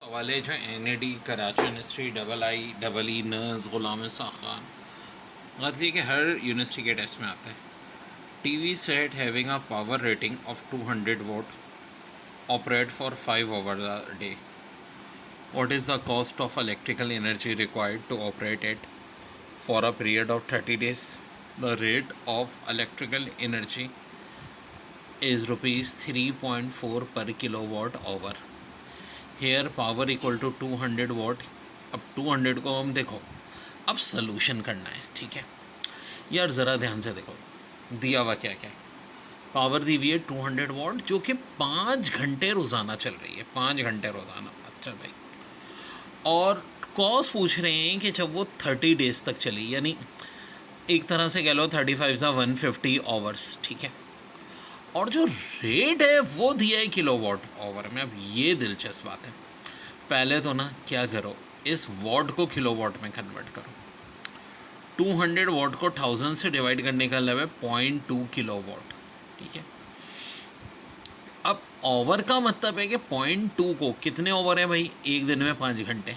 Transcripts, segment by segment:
हवाले जो NAD Karachi university II नर्स गुलाम इसाक़ खान गलती कि हर यूनिवर्सिटी के टेस्ट में आता है। TV set having a power rating of 200 vote operate for 5 hours a day. What is the cost of electrical energy required to operate it for a period of 30 days? The rate of electrical energy is rupees 3.4 per kilowatt hour. Here power equal to 200 watt. अब 200 को हम देखो, अब solution करना है, ठीक है यार, ज़रा ध्यान से देखो दिया हुआ क्या क्या है। पावर दी हुई है 200 वॉट जो कि 5 घंटे रोज़ाना चल रही है, 5 घंटे रोज़ाना। अच्छा भाई, और कॉस्ट पूछ रहे हैं कि जब वो 30 डेज़ तक चली, यानी एक तरह से कह लो 35 सा 150 आवर्स, ठीक है। और जो रेट है वो दिया है किलोवाट आवर में। अब ये दिलचस्प बात है, पहले तो ना क्या करो, इस वॉट को किलोवाट में कन्वर्ट करो। 200 वॉट को 1000 से डिवाइड करने का मतलब है 0.2 किलोवाट, ठीक है। अब ओवर का मतलब है कि 0.2 को कितने ओवर है भाई, एक दिन में 5 घंटे।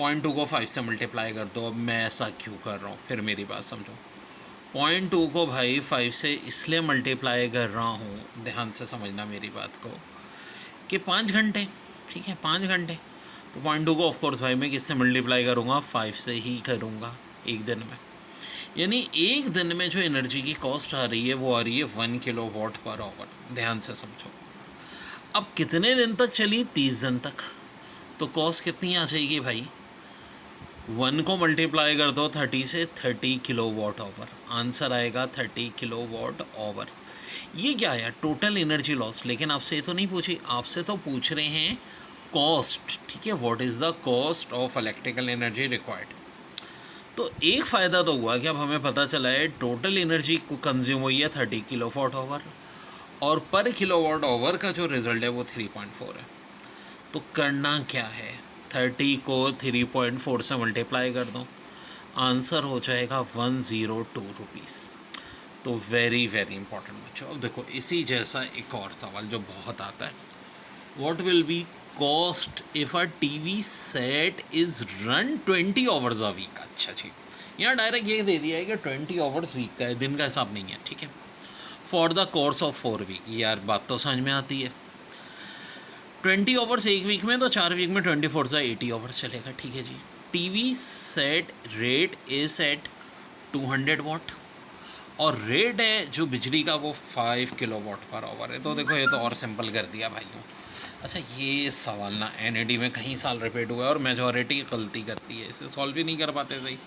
0.2 को 5 से मल्टीप्लाई कर दो। अब मैं ऐसा क्यों कर रहा हूँ, फिर मेरी बात समझो। 0.2 को भाई 5 से इसलिए मल्टीप्लाई कर रहा हूँ, ध्यान से समझना मेरी बात को, कि 5 घंटे, ठीक है, 5 घंटे। तो 0.2 को ऑफकोर्स भाई मैं किससे मल्टीप्लाई करूँगा, 5 से ही करूँगा एक दिन में। यानी एक दिन में जो एनर्जी की कॉस्ट आ रही है वो आ रही है 1 किलोवाट पर आवर। ध्यान से समझो। अब कितने दिन तक चली, 30 दिन तक। तो कॉस्ट कितनी आ जाएगी भाई, 1 को मल्टीप्लाई कर दो 30 से, 30 किलोवाट आवर। आंसर आएगा 30 किलोवाट आवर। ये क्या है, टोटल एनर्जी लॉस। लेकिन आपसे ये तो नहीं पूछी, आपसे तो पूछ रहे हैं कॉस्ट, ठीक है, what is the cost of electrical energy required. तो एक फ़ायदा तो हुआ कि अब हमें पता चला है टोटल एनर्जी को कंज्यूम हुई है 30 किलोवाट आवर, और पर किलोवाट आवर का जो रिज़ल्ट है वो 3.4 है। तो करना क्या है, 30 को 3.4 से मल्टीप्लाई कर दो, आंसर हो जाएगा 102 रुपीज़। तो वेरी वेरी इंपॉर्टेंट बच्चों। अब देखो इसी जैसा एक और सवाल जो बहुत आता है, what will be cost if a TV set is run 20 hours a week. अच्छा जी, यहाँ डायरेक्ट ये दे दिया है कि 20 आवर्स वीक का है, दिन का हिसाब नहीं है, ठीक है, for the course of 4 week. यार बात तो समझ में आती है, 20 आवर्स एक वीक में, तो 4 वीक में 24 से 80 आवर्स चलेगा, ठीक है जी। TV set rate is at 200 watt, और रेट है जो बिजली का वो 5 किलोवाट पर आवर है। तो देखो ये तो और सिंपल कर दिया भाइयों। अच्छा, ये सवाल ना NAD में कई साल रिपीट हुआ है और मेजॉरिटी गलती करती है, इसे सॉल्व ही नहीं कर पाते सही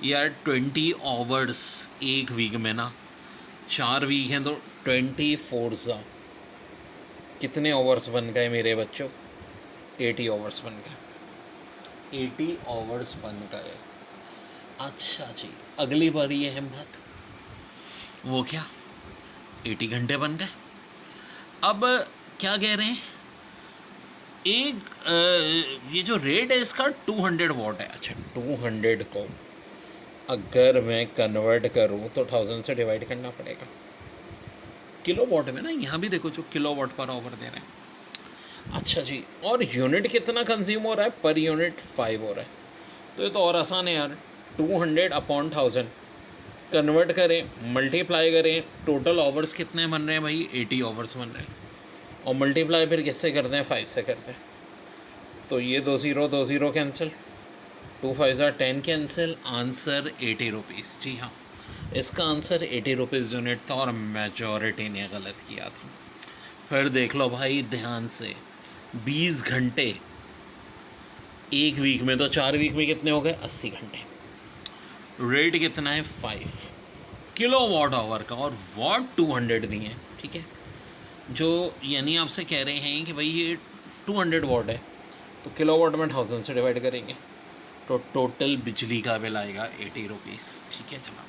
यार। 20 आवर्स एक वीक में ना, 4 वीक हैं तो 24 कितने ओवर्स बन गए मेरे बच्चों, 80 ओवर्स बन गए, 80 ओवर्स बन गए। अच्छा जी, अगली बार ये हिम्मत, वो क्या 80 घंटे बन गए। अब क्या कह रहे हैं, ये जो रेट है इसका 200 वॉट है। अच्छा, 200 को अगर मैं कन्वर्ट करूं तो 1000 से डिवाइड करना पड़ेगा। किलो वॉट में ना, यहाँ भी देखो जो किलो वॉट पर आवर दे रहे हैं। अच्छा जी, और यूनिट कितना कंज्यूम हो रहा है, पर यूनिट 5 हो रहा है। तो ये तो और आसान है यार, 200 अपॉन 1000 कन्वर्ट करें, मल्टीप्लाई करें, टोटल आवर्स कितने बन रहे हैं भाई, 80 आवर्स बन रहे हैं, और मल्टीप्लाई फिर किससे करते हैं, 5 से करते हैं। तो ये 2 0 कैंसिल, 2 5 10 कैंसिल, आंसर 80 रुपीज़। जी हाँ, इसका आंसर 80 रुपीज़ यूनिट था और मेजॉरिटी ने गलत किया था। फिर देख लो भाई ध्यान से, 20 घंटे एक वीक में, तो 4 वीक में कितने हो गए, 80 घंटे। रेट कितना है, 5 किलोवाट आवर का, और वाट 200 दिए हैं, ठीक है। जो यानी आपसे कह रहे हैं कि भाई ये 200 वाट है, तो किलोवाट में 1000 से डिवाइड करेंगे, तो टोटल बिजली का बिल आएगा 80 रुपीज़, ठीक है जनाब।